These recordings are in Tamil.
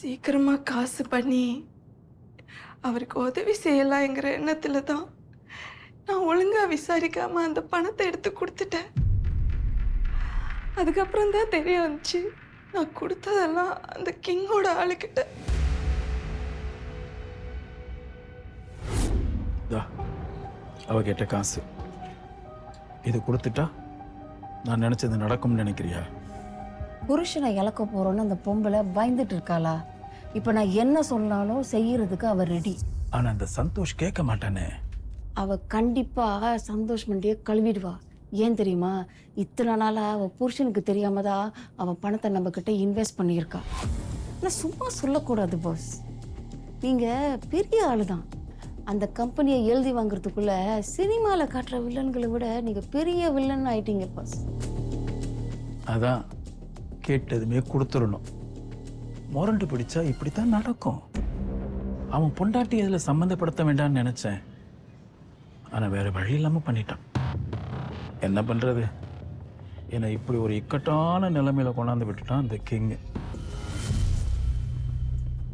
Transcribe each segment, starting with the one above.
சீக்கிரமா காசு பண்ணி அவருக்கு உதவி செய்யலாங்கிற எண்ணத்துல தான் நான் ஒழுங்கா விசாரிக்காம அந்த பணத்தை எடுத்து கொடுத்துட்டேன். அதுக்கப்புறம் தான் தெரிய வந்துச்சு நான் கொடுத்ததெல்லாம் அந்த கிங்கோட ஆளுக்கிட்ட. அவகிட்ட காசு இது கொடுத்துட்டா நான் நினைச்சது நடக்கும்னு நினைக்கிறியா? புருஷனை இழக்க போறோன்னு அந்த பொம்பளை பயந்துட்டு இருக்காளா? இப்ப நான் என்ன சொன்னாலும் செய்யறதுக்கு அவ ரெடி. ஆனா அந்த சந்தோஷ் கேட்க மாட்டானே. அவ கண்டிப்பா சந்தோஷ் மண்டியை கழுவிடுவா. ஏன் தெரியுமா? இத்தனை நாளா அவ புருஷனுக்கு தெரியாம தான் அவ பணத்தை நம்ம கிட்ட இன்வெஸ்ட் பண்ணியிருக்கா. நான் சும்மா சொல்லக்கூடாது பாஸ். நீங்க பெரிய ஆளுதான். அந்த கம்பெனியை எழுதி வாங்குறதுக்குள்ள சினிமாவில் காட்டுற வில்லன்களை விட நீங்க பெரிய வில்லன் ஆயிட்டீங்க பாஸ். அதான் கேட்டதுமே கொடுத்துடணும். முரண்டு பிடிச்சா இப்படித்தான் நடக்கும். அவன் பொண்டாட்டி இதில் சம்மந்தப்படுத்த வேண்டாம்னு நினைச்சேன். ஆனா வேற வழி இல்லாம பண்ணிட்டான். என்ன பண்றது? என்னை இப்படி ஒரு இக்கட்டான நிலைமையில கொண்டாந்து விட்டுட்டான் அந்த கிங்.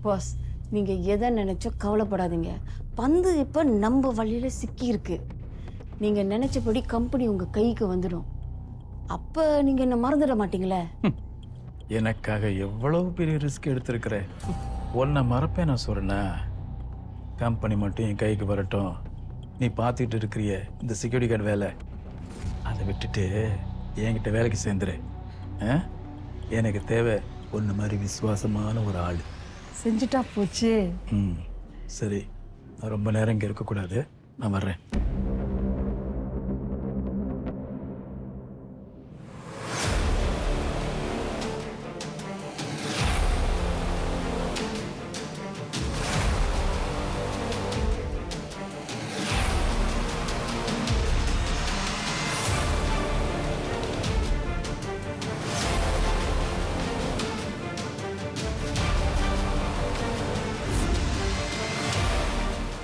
பாஸ், நீங்க எதை நினைச்சோ கவலைப்படாதீங்க. பந்து இப்ப நம்ம வழியில சிக்கி இருக்கு. நீங்க நினைச்சபடி கம்பெனி உங்க கைக்கு வந்துடும். அப்ப நீங்க என்ன மறந்துட மாட்டீங்களே? எனக்காக எவ்வளவு பெரிய ரிஸ்க் எடுத்திருக்கிற. உன்னை மறப்பேன் நான் சொல்றேன்னா? கம்பெனி மட்டும் என் கைக்கு வரட்டும். நீ பார்த்துட்டு இருக்கிறிய இந்த செக்யூரிட்டி கார்டு வேலை, அதை விட்டுட்டு என்கிட்ட வேலைக்கு சேர்ந்துரு. எனக்கு தேவை ஒன்று மாதிரி விசுவாசமான ஒரு ஆள். செஞ்சுட்டா போச்சு. சரி, நான் ரொம்ப நேரம் இங்கே இருக்கக்கூடாது. நான் வர்றேன்.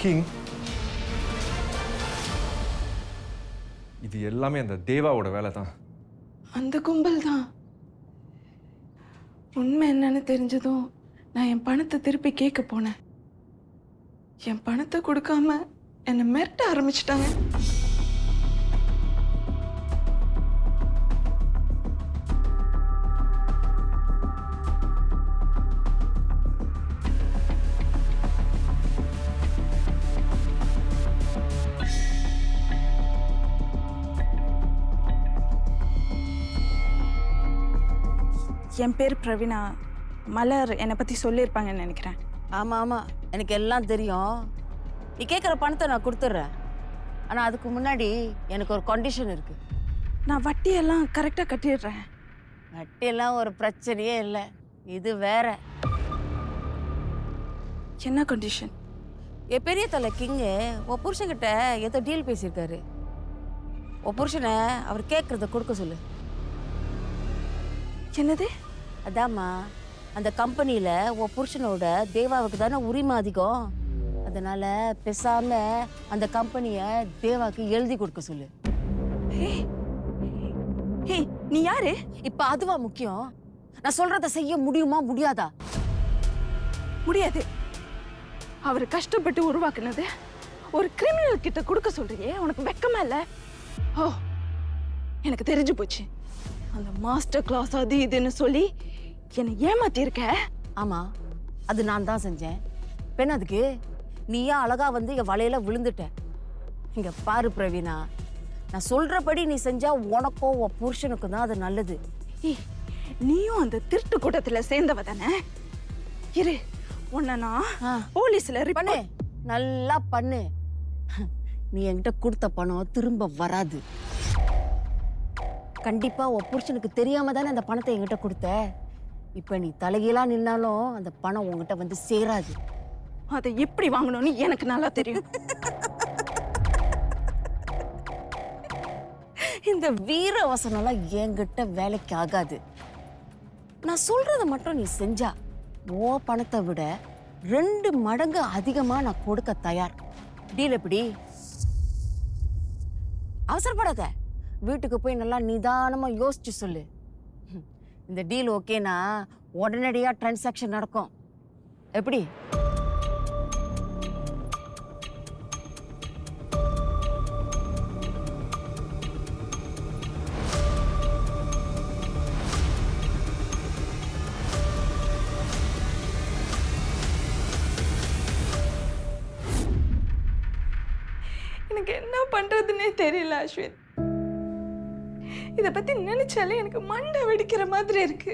கிங், இது எல்லாமே அந்த தேவாவோட வேலை தான். அந்த கும்பல் தான். உண்மை என்னன்னு தெரிஞ்சதும் நான் என் பணத்தை திருப்பி கேட்க போனேன். என் பணத்தை கொடுக்காம என்னை மிரட்ட ஆரம்பிச்சிட்டாங்க. என் பேர் பிரவீனா. மலர் என்னை பற்றி சொல்லியிருப்பாங்கன்னு நினைக்கிறேன். ஆமாம் ஆமாம், எனக்கு எல்லாம் தெரியும். நீ கேட்குற பணத்தை நான் கொடுத்துட்றேன். ஆனால் அதுக்கு முன்னாடி எனக்கு ஒரு கண்டிஷன் இருக்கு. நான் வட்டியெல்லாம் கரெக்டாக கட்டிடுறேன். வட்டியெல்லாம் ஒரு பிரச்சனையே இல்லை. இது வேற. என்ன கண்டிஷன்? என் பெரிய தலை கிங்கு உன் புருஷன்கிட்ட ஏதோ டீல் பேசியிருக்காரு. உன் புருஷனை அவர் கேட்குறத கொடுக்க சொல்லு. என்னது? அதாம்மா, அந்த கம்பெனியில் உன் புருஷனோட தேவாவுக்கு தானே உரிமை அதிகம். அதனால பேசாம அந்த கம்பெனியை தேவாவுக்கு எழுதி கொடுக்க சொல்லு. நீ யாரு? இப்ப அதுவா முக்கியம்? நான் சொல்றத செய்ய முடியுமா முடியாதா? முடியாது. அவர் கஷ்டப்பட்டு உருவாக்குனது ஒரு கிரிமினல் கிட்ட கொடுக்க சொல்றியே, உனக்கு வெக்கமா இல்ல? ஓ, எனக்கு தெரிஞ்சு போச்சு. அந்த மாஸ்டர் கிளாஸ் அது இதுன்னு சொல்லி என்னை ஏமாத்திருக்க. ஆமா, அது நான் தான் செஞ்சேன். பெண், அதுக்கு நீயா அழகா வந்து என் வலையில விழுந்துட்ட. இங்க பாரு பிரவீனா, நான் சொல்றபடி நீ செஞ்சா உனக்கோ உன் புருஷனுக்கும் தான் அது நல்லது. நீயும் அந்த திருட்டு கூட்டத்துல சேர்ந்தவ தானே? இரு, உன்னை நான் போலீஸ்ல பண்ணு, நல்லா பண்ணு. நீ என்கிட்ட கொடுத்த பணம் திரும்ப வராது. கண்டிப்பா உன் புருஷனுக்கு தெரியாம தானே அந்த பணத்தை என்கிட்ட கொடுத்த. இப்ப நீ தலைகீழா நின்னாலும் அந்த பணம் உங்ககிட்ட வந்து சேராது. அதை எப்படி வாங்கணும்னு எனக்கு நல்லா தெரியும். இந்த வீர வசனம்லாம் என்கிட்ட வேலைக்கு ஆகாது. நான் சொல்றத மட்டும் நீ செஞ்சா ஓ பணத்தை விட 2 மடங்கு அதிகமா நான் கொடுக்க தயார். டீல் எப்படி? அவசரப்படாத. வீட்டுக்கு போய் நல்லா நிதானமா யோசிச்சு சொல்லு. இந்த டீல் ஓகேனா உடனடியா டிரான்சாக்ஷன் நடக்கும். எப்படி? எனக்கு என்ன பண்றதுன்னே தெரியல அஸ்வின். இத பத்தி நினைச்சாலே எனக்கு மண்டை வெடிக்கிற மாதிரி இருக்கு.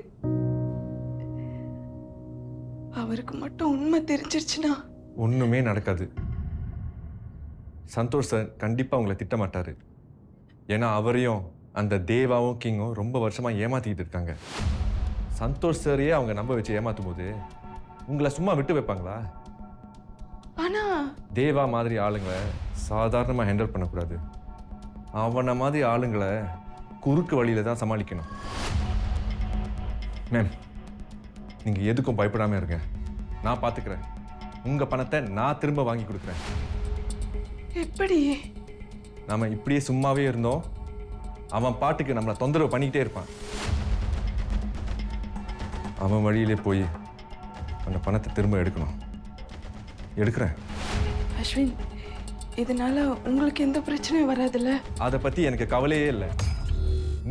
அவருக்கு மட்டும் உண்மை தெரிஞ்சிருச்சுன்னா ஒன்றுமே நடக்காது. சந்தோஷ் சார் கண்டிப்பாக உங்களை திட்ட மாட்டார். ஏன்னா அவரையும் அந்த தேவாவும் கிங்கும் ரொம்ப வருஷமாக ஏமாற்றிக்கிட்டு இருக்காங்க. சந்தோஷ் சாரையே அவங்க நம்ப வச்சு ஏமாற்றும் போது உங்களை சும்மா விட்டு வைப்பாங்களா? ஆனா தேவா மாதிரி ஆளுங்களை சாதாரணமாக ஹேண்டில் பண்ணக்கூடாது. அவனை மாதிரி ஆளுங்களை குறுக்கு வழியில் தான் சமாளிக்கணும். மேம், நீங்கள் எதுக்கும் பயப்படாமல் இருங்க. நான் பார்த்துக்கிறேன். உங்கள் பணத்தை நான் திரும்ப வாங்கி கொடுக்குறேன். எப்படி? நம்ம இப்படியே சும்மாவே இருந்தோம், அவன் பாட்டுக்கு நம்மளை தொந்தரவு பண்ணிக்கிட்டே இருப்பான். அவன் வழியிலே போய் அந்த பணத்தை திரும்ப எடுக்கணும். எடுக்கிறேன். அஸ்வின், இதனால உங்களுக்கு எந்த பிரச்சனையும் வராதுல்ல? அதை பற்றி எனக்கு கவலையே இல்லை.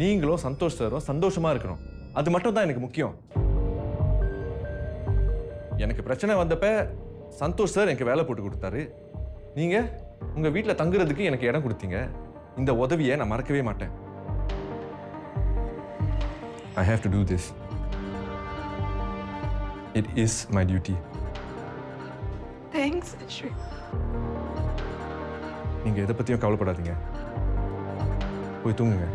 நீங்களும் சந்தோஷ் சாரும் சந்தோஷமாக இருக்கணும். அது மட்டும் தான் எனக்கு முக்கியம். எனக்கு பிரச்சனை வந்தப்ப சந்தோஷ் சார் எனக்கு வேலை போட்டு கொடுத்தாரு. நீங்கள் உங்கள் வீட்டில் தங்குறதுக்கு எனக்கு இடம் கொடுத்தீங்க. இந்த உதவியை நான் மறக்கவே மாட்டேன். I have to do this. It is my duty. Thanks Ashwin. நீங்கள் எதை பற்றியும் கவலைப்படாதீங்க. போய் தூங்குங்க.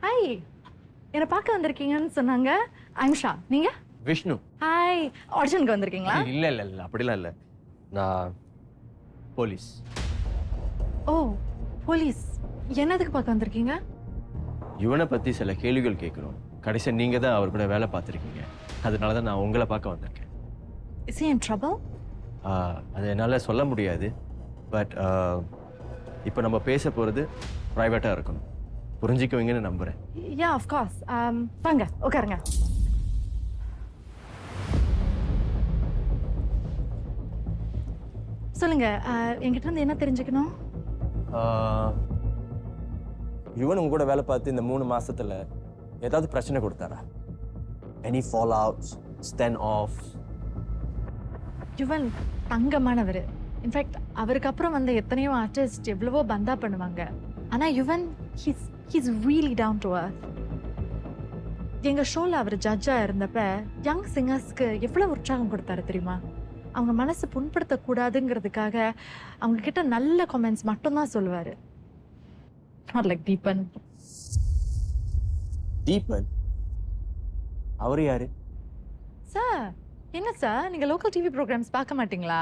ஹாய், என்னை பார்க்க வந்திருக்கீங்கன்னு சொன்னாங்க. ஐம்ஷா, நீங்க? விஷ்ணு. ஹாய், ஆடிஷனுக்கு வந்திருக்கீங்களா? இல்ல இல்ல இல்ல அப்படிலாம் இல்ல. நான் போலீஸ். ஓ, போலீஸ். என்னதுக்கு பார்க்க வந்திருக்கீங்க? யுவனை பத்தி சில கேள்விகள் கேட்கணும். கடைசியா நீங்க தான் அவர் கூட வேலை பார்த்துருக்கீங்க. அதனால தான் நான் உங்களை பார்க்க வந்திருக்கேன். Is he in trouble? அது என்னால் சொல்ல முடியாது. பட் இப்போ நம்ம பேச போகிறது ப்ரைவேட்டாக இருக்கணும். புரிஞ்சுக்குவீங்கன்னு நம்புகிறேன். யா, ஆஃப் கோர்ஸ். வாங்க உட்காருங்க. சொல்லுங்க, என்கிட்ட இருந்து என்ன தெரிஞ்சுக்கணும்? யுவன் உங்க கூட வேலை பார்த்து இந்த 3 மாசத்துல ஏதாவது பிரச்சனை கொடுத்தாரா? Any fall outs, stand off? Yuvan தங்கமானவர். இன்ஃபேக்ட் அவருக்கு அப்புறம் வந்த எத்தனையோ ஆர்டிஸ்ட் எவ்வளவோ பந்தா பண்ணுவாங்க. ஆனா Yuvan he's really down to earth. எங்க ஷோல அவர் ஜட்ஜா இருந்தப்ப யங் சிங்கர்ஸ்க்கு எவ்வளவு உற்சாகம் கொடுத்தாரு தெரியுமா? அவங்க மனசு புண்படுத்தக்கூடாதுங்கிறதுக்காக அவங்க கிட்ட நல்ல கமெண்ட்ஸ் மட்டும்தான் சொல்லுவாரு. Not like Deepan. தீபன்? அவர் யாரு? சார், என்ன சார் நீங்க லோக்கல் டிவி ப்ரோக்ராம்ஸ் பார்க்க மாட்டீங்களா?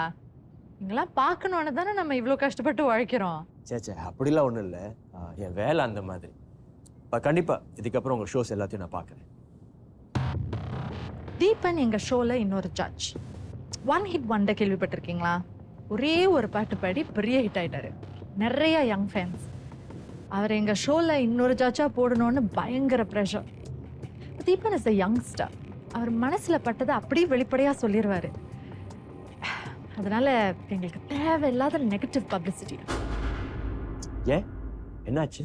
நீங்களாம் பார்க்கணுன்னு தானே நம்ம இவ்வளோ கஷ்டப்பட்டு உழைக்கிறோம். சே அப்படிலாம் ஒன்றும் இல்லை. என் வேலை அந்த மாதிரி. கண்டிப்பாக இதுக்கப்புறம் உங்கள் ஷோஸ் எல்லாத்தையும் நான் பார்க்குறேன். தீபன் எங்க ஷோல இன்னொரு ஜட்ஜ். ஒன் ஹிட் வண்டர் கேள்விப்பட்டிருக்கீங்களா? ஒரே ஒரு பாட்டு பாடி பெரிய ஹிட் ஆயிட்டாரு. நிறைய யங் ஃபேன்ஸ். அவர் எங்க ஷோல இன்னொரு ஜட்ஜா போடணும்னு பயங்கர pressure. Deepan is a youngster. அவர் மனசுல பட்டதை அப்படியே வெளிப்படையா சொல்லிடுவாரு. அதனால எங்களுக்கு தேவையில்லாத நெகட்டிவ் பப்ளிசிட்டி. ஏன், என்னாச்சு?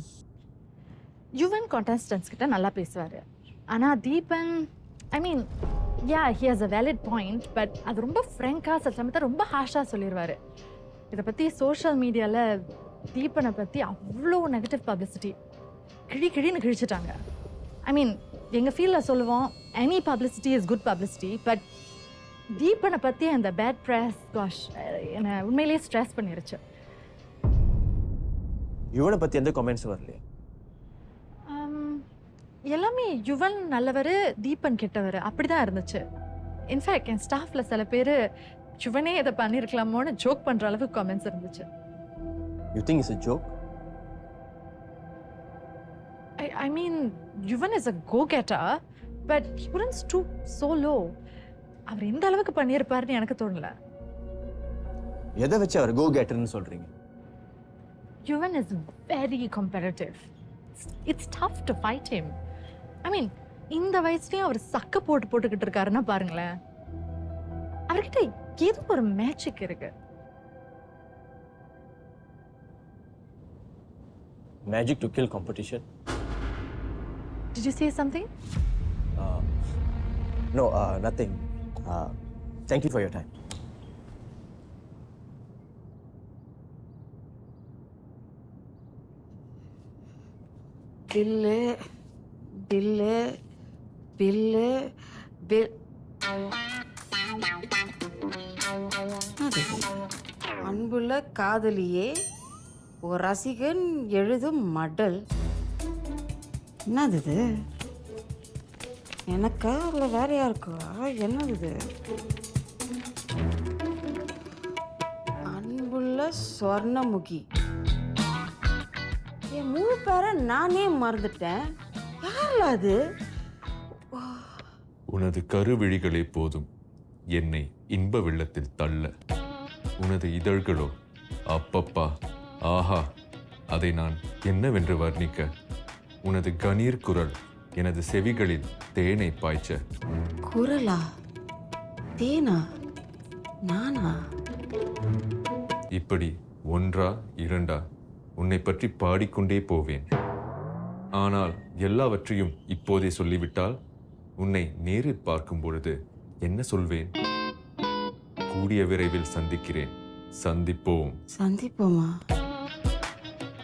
யுவன் கான்டெஸ்டன்ஸ் கிட்ட நல்லா பேசுவாரு. ஆனா Deepan, I mean, yeah, he has a valid point. But அது ரொம்ப ஃப்ரெங்காக சில சமயத்தை ரொம்ப ஹாஷாக சொல்லிடுவாரு. இதை பற்றி சோஷியல் மீடியாவில் தீபனை பற்றி அவ்வளோ நெகட்டிவ் பப்ளிசிட்டி கிழின்னு கிழிச்சிட்டாங்க. ஐ மீன், எங்கள் ஃபீல்டில் சொல்லுவோம், any publicity is good publicity. But தீபனை பற்றி அந்த பேட் ப்ரெஸ், காஷ், என்னை உண்மையிலேயே ஸ்ட்ரெஸ் பண்ணிருச்சு. யுவனை பற்றி எந்த கமெண்ட்ஸ் வரலையே? எல்லாமே யுவன் நல்லவர், தீபன் கெட்டவர் அப்படிதான் இருந்துச்சு. இன்ஃபேக்ட் என் ஸ்டாஃப்ல சில பேர் யுவனே இதை பண்ணியிருக்கலாமோன்னு ஜோக் பண்ற அளவுக்கு கமெண்ட்ஸ் இருந்துச்சு. You think it's a joke? I mean, Yuvan is a go-getter, but he wouldn't stoop so low. அவர் எந்த அளவுக்கு பண்ணியிருப்பாருன்னு எனக்கு தோணல. எதை வச்சு அவர் கோ கேட்டர்னு சொல்றீங்க? Yuvan is very competitive. It's tough to fight him. I mean, இந்த வயசுலயும் அவர் சக்க போட்டுக்கிட்டு இருக்காருன்னா பாருங்களேன். அவர்கிட்ட ஏதோ ஒரு மேஜிக் இருக்கு. Magic to kill competition? Did you say something? No, nothing. Thank you for your time. Bill bill bill bill. அன்புள்ள காதலியே, ஒரு ரசிகன் எழுதும் மடல். என்னது இது? எனக்கா இல்லை வேற யாருக்கா? என்னது இது? அன்புள்ள சொர்ணமுகி. என் முழு பேரை நானே மறந்துட்டேன். யாரில் அது? உனது கருவிழிகளே போதும் என்னை இன்ப வெள்ளத்தில் தள்ள. உனது இதழ்களோ அப்பப்பா, ஆஹா, அதை நான் என்னவென்று வர்ணிக்க. உனது கணீர் குரல் எனது செவிகளில் தேனை பாய்ச்ச. குரலா? தேனா? நானா? இப்படி ஒன்றா இரண்டா உன்னை பற்றி பாடிக்கொண்டே போவேன். ஆனால் எல்லாவற்றையும் இப்போதே சொல்லிவிட்டால் உன்னை நேரில் பார்க்கும் பொழுது என்ன சொல்வேன்? கூடிய விரைவில் சந்திக்கிறேன், சந்திப்போம். சந்திப்போமா?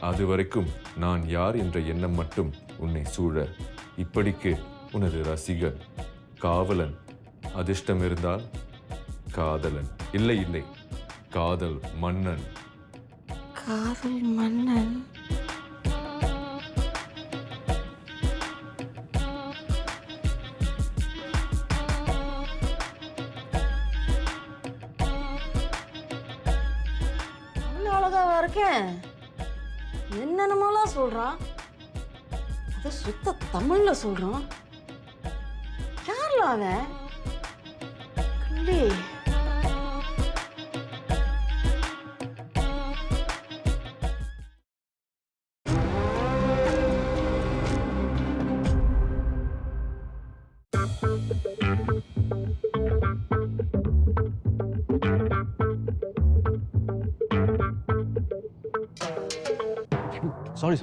அதுவரைக்கும் நான் யார் என்ற எண்ணம் மட்டும் உன்னை சூழ. இப்படிக்கு உனது ரசிகன், காவலன். அதிர்ஷ்டம் இருந்தால் காதலன். இல்லை இல்லை, காதல் மன்னன். காதல் மன்னன். அவ்வளோ அழகாவா இருக்கேன்? என்னென்னமோலாம் சொல்றான். அது சுத்த தமிழ்ல சொல்றான். யார்ல அவன்? கள்ளி. Sorry.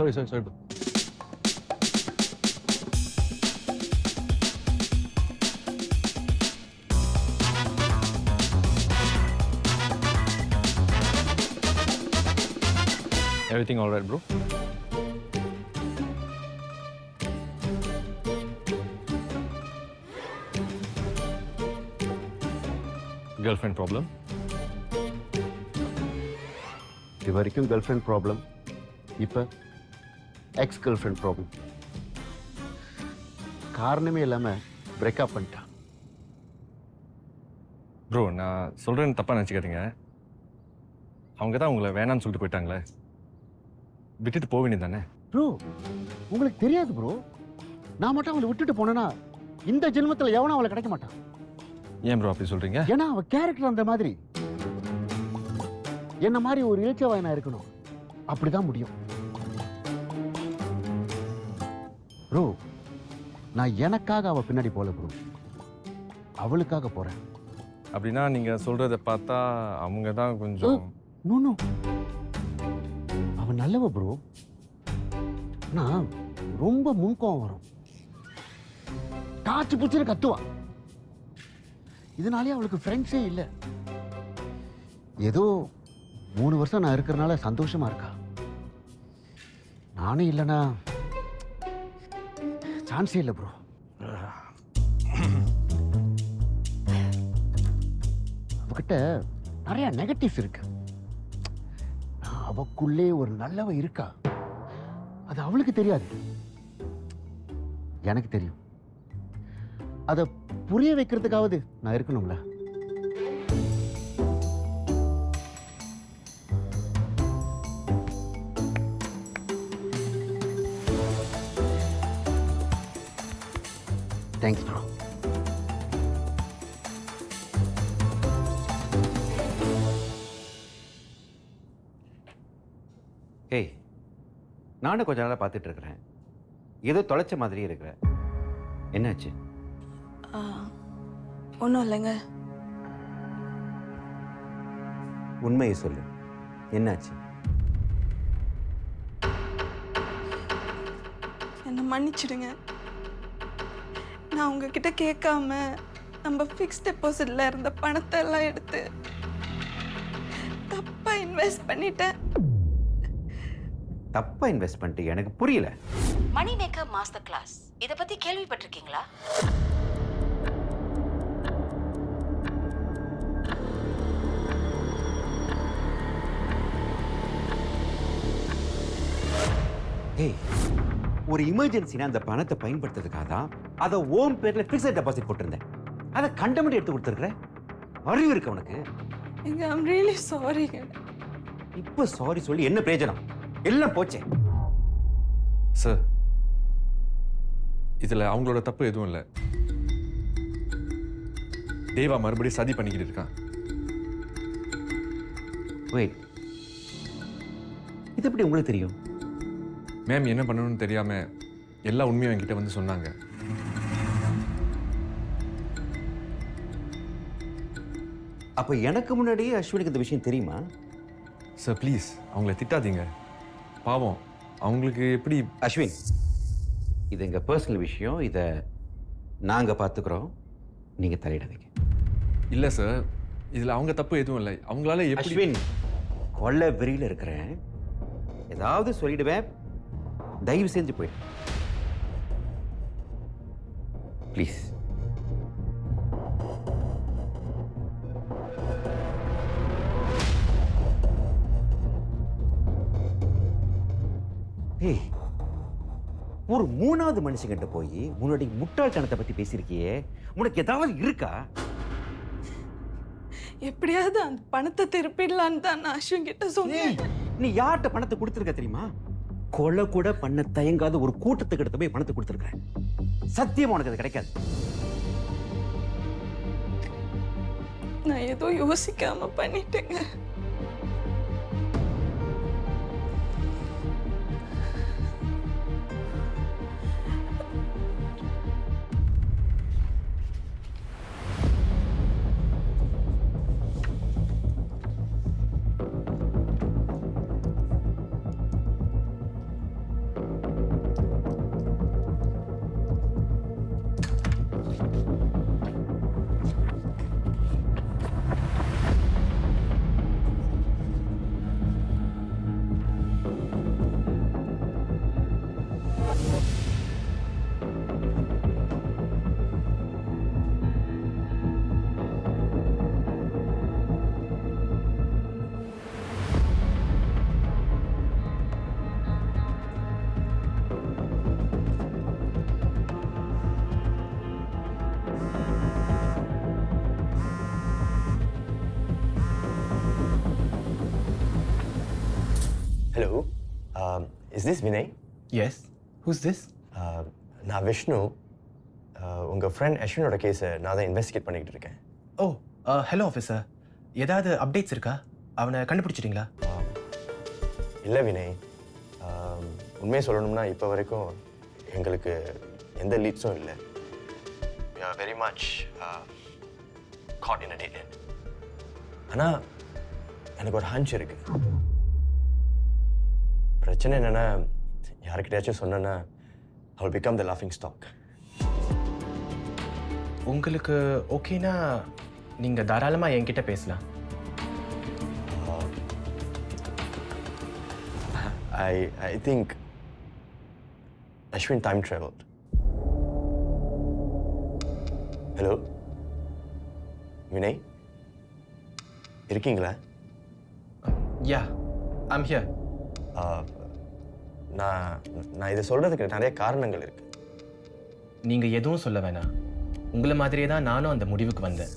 Everything all right, bro? Girlfriend problem? இது வரைக்கும் கேர்ள் ஃப்ரெண்ட் ப்ராப்ளம், இப்போ எக்ஸ் கேர்ள் ஃப்ரெண்ட் ப்ராப்ளம். காரணமே இல்லாமல் பிரேக்கப் பண்ணிட்டான். ப்ரோ, நான் சொல்கிறேன்னு தப்பாக நினச்சிக்காதீங்க. அவங்க தான் உங்களை வேணான்னு சொல்லிட்டு போயிட்டாங்களே, விட்டுட்டு போக வேண்டியது தானே? ப்ரோ, உங்களுக்கு தெரியாது ப்ரோ, நான் மட்டும் அவளை விட்டுட்டு போனேன்னா இந்த ஜென்மத்தில் எவனும் அவளை கிடைக்க மாட்டான். ஏன் ப்ரோ அப்படி சொல்கிறீங்க? ஏன்னா அவள் கேரக்டர் அந்த மாதிரி. என்ன மாதிரி ஒரு இலச்சவாயனா இருக்கணும், அப்படிதான் முடியும். ப்ரோ, நான் எனக்காக அவள் பின்னாடி போல ப்ரோ, அவளுக்காக போறேன். அப்படின்னா நீங்கள் சொல்கிறத பார்த்தா அவங்க தான் கொஞ்சம்... நோ, அவன் நல்லவ ப்ரோ, ஆனா ரொம்ப முன்கோவம் வரும், காய்ச்சி பிடிச்சிட்டு கத்துவா. இதனாலே அவளுக்கு ஃப்ரெண்ட்ஸே இல்லை. ஏதோ 3 வருஷம் நான் இருக்கிறனால சந்தோஷமா இருக்கா. நானும் இல்லைன்னா சான்ஸே இல்லை ப்ரோ. அவகிட்ட நிறைய நெகட்டிவ்ஸ் இருக்கு. அவக்குள்ளே ஒரு நல்லவ இருக்கா, அது அவளுக்கு தெரியாது. எனக்கு தெரியும். அதை புரிய வைக்கிறதுக்காவது நான் இருக்கணும்ல. Thanks bro. ஏய், நானும் கொஞ்ச நாளாக பார்த்துட்டு இருக்கிறேன். ஏதோ தொலைச்ச மாதிரியே இருக்கிற. என்னாச்சு? ஒன்றும் இல்லைங்க. உண்மையை சொல்லு, என்னாச்சு? என்னை மன்னிச்சிடுங்க. நான் உங்ககிட்ட கேட்காம நம்ம ஃபிக்ஸ்ட் டெபாசிட்ல இருந்த பணத்தை எல்லாம் எடுத்து தப்பா இன்வெஸ்ட் பண்ணிட்டேன். தப்பா இன்வெஸ்ட் பண்ணிட்டு எனக்கு புரியல. மணி மேக்கர் மாஸ்டர் கிளாஸ் இதை பத்தி கேள்விப்பட்டிருக்கீங்களா? ஏய், ஒரு எமர்ஜென்சினா அந்த பணத்தை பயன்படுத்துறதுக்காக தான் அதை ஓம் பேர்ல ஃபிக்ஸட் டெபாசிட் போட்டிருந்தேன். அதை கண்டமெண்ட் எடுத்து கொடுத்துருக்குற. அறிவு இருக்கு உனக்கு? எங்க ஐம் ரியலி சாரிங்க. இப்போ சாரி சொல்லி என்ன பிரயோஜனம்? எல்லாம் போச்சே. சார், இதில் அவங்களோட தப்பு எதுவும் இல்லை. தேவா மறுபடியும் சதி பண்ணிக்கிட்டு இருக்கான். வெயிட், இது எப்படி உங்களுக்கு தெரியும்? மேம் என்ன பண்ணணும்னு தெரியாமல் எல்லா உண்மையும் என்கிட்ட வந்து சொன்னாங்க. அப்போ எனக்கு முன்னாடியே அஸ்வினுக்கு இந்த விஷயம் தெரியுமா? சார் ப்ளீஸ் அவங்கள திட்டாதீங்க. பாவம், அவங்களுக்கு எப்படி... அஸ்வின், இது எங்கள் பர்சனல் விஷயம். இதை நாங்கள் பார்த்துக்குறோம், நீங்கள் தலையிடாதீங்க. இல்லை சார், இதில் அவங்க தப்பு எதுவும் இல்லை. அவங்களால எப்படி... அஸ்வின், கொள்ள வெறியில் இருக்கிறேன். ஏதாவது சொல்லிடுவேன், தயவு செஞ்சு போயிடு ப்ளீஸ். ஏய், ஒரு மூணாவது மனுஷங்கிட்ட போய் முன்னாடி முட்டாள்தனத்தை பத்தி பேசியிருக்கியே, உனக்கு ஏதாவது இருக்கா? எப்படியாவது அந்த பணத்தை திருப்பிடலான்னு தான் நான் அஸ்வின் கிட்ட சொன்னேன். நீ யார்கிட்ட பணத்தை கொடுத்துருக்க தெரியுமா? கொலை கூட பண்ண தயங்காத ஒரு கூட்டத்துக்கு எடுத்து போய் பணத்தை கொடுத்துருக்க. சத்தியமா உனக்கு அது கிடைக்காது. நான் ஏதோ யோசிக்காம பண்ணிட்டேங்க. Hello, is this Vinay? Yes. Who's this? நான் விஷ்ணு. உங்கள் ஃப்ரெண்ட் அஸ்வினோட கேஸை நான் தான் இன்வெஸ்டிகேட் பண்ணிக்கிட்டு இருக்கேன். ஓ, ஹலோ ஆஃபீஸர். ஏதாவது அப்டேட்ஸ் இருக்கா? அவனை கண்டுபிடிச்சிட்டிங்களா? இல்லை வினய், உண்மையை சொல்லணும்னா இப்போ வரைக்கும் எங்களுக்கு எந்த லீட்ஸும் இல்லை. We are very much caught in a dead end. ஆனால் எனக்கு ஒரு ஹஞ்ச் இருக்கு. பிரச்சனை என்னென்னா, யாருக்கிட்டையாச்சும் சொன்னேன்னா I will become the laughing stock. உங்களுக்கு ஓகேனா நீங்கள் தாராளமாக என்கிட்ட பேசலாம். I think Ashwin time traveled. Hello? Vinay? இருக்கீங்களா? Yeah, I'm here. நான் இதை சொல்கிறதுக்கு நிறைய காரணங்கள் இருக்கு. நீங்கள் எதுவும் சொல்ல வேணாம். உங்களை மாதிரியே தான் நானும் அந்த முடிவுக்கு வந்தேன்.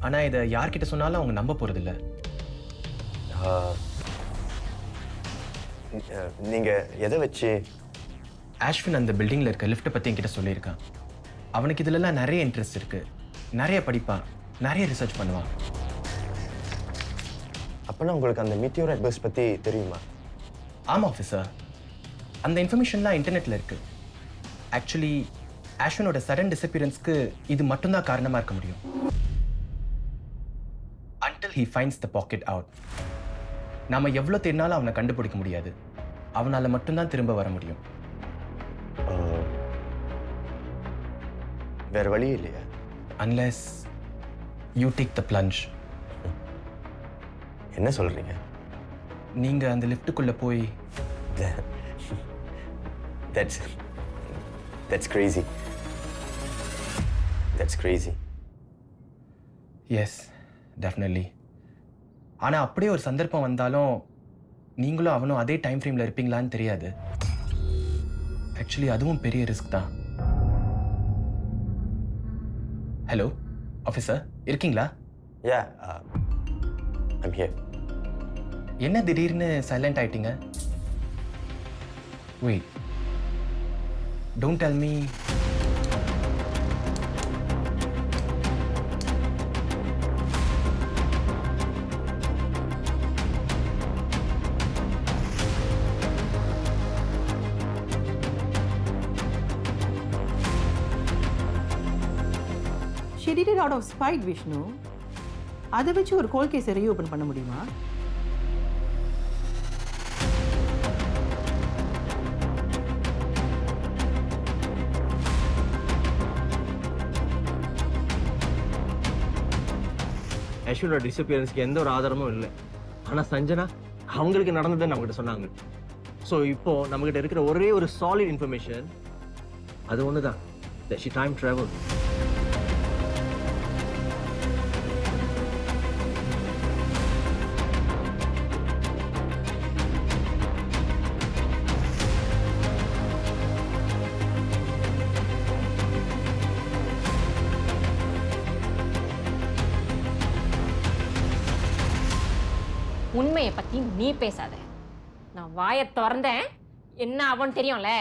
ஆனால் இதை யார்கிட்ட சொன்னாலும் அவங்க நம்ப போகிறதில்ல. நீங்கள் எதை வச்சு? ஆஷ்வின் அந்த பில்டிங்கில் இருக்க லிஃப்ட்டை பற்றி என்கிட்ட சொல்லியிருக்கான். அவனுக்கு இதிலெல்லாம் நிறைய இன்ட்ரெஸ்ட் இருக்குது. நிறைய படிப்பான், நிறைய ரிசர்ச் பண்ணுவான். அப்போனா உங்களுக்கு அந்த மீட்டியோரைட் பஸ் பற்றி தெரியுமா? ஆமாம் ஆஃபீஸர், அந்த இன்ஃபர்மேஷன்லாம் இன்டர்நெட்டில் இருக்குது. ஆக்சுவலி ஆஷ்வினோட சடன் டிஸப்பியரன்ஸ்க்கு இது மட்டும்தான் காரணமாக இருக்க முடியும். Until he finds the pocket out. நாம எவ்வளோ தேடினாலும் அவனை கண்டுபிடிக்க முடியாது. அவனால் மட்டும்தான் திரும்ப வர முடியும். வேறு வழி இல்லையா? Unless you take the plunge. என்ன சொல்கிறீங்க? நீங்கள் அந்த லிஃப்ட்டுக்குள்ளே போய் That's crazy. That's crazy. S, definitely. ஆனால் அப்படியே ஒரு சந்தர்ப்பம் வந்தாலும் நீங்களும் அவனும் அதே டைம் ஃப்ரேமில் இருப்பீங்களான்னு தெரியாது. ஆக்சுவலி அதுவும் பெரிய ரிஸ்க் தான். ஹலோ ஆஃபீஸர், இருக்கீங்களா? Yeah, I'm here. என்ன திடீர்னு சைலண்ட் ஆயிட்டீங்க? Wait, don't tell me. She did it out of spite, Vishnu. அதை வச்சு ஒரு கோல் கேஸை ரீஓபன் பண்ண முடியுமா? அஸ்வினோட டிஸப்பியரன்ஸ்க்கு எந்த ஒரு ஆதாரமும் இல்லை. ஆனால் சஞ்சனா அவங்களுக்கு நடந்ததை நம்மகிட்ட சொன்னாங்க. ஸோ இப்போ நம்மகிட்ட இருக்கிற ஒரே ஒரு சாலிட் இன்ஃபர்மேஷன் அது ஒன்று தான், that she time traveled. உண்மையை பத்தி நீ பேசாத. நான் வாயை திறந்தேன், என்ன ஆகும்னு தெரியும்ல.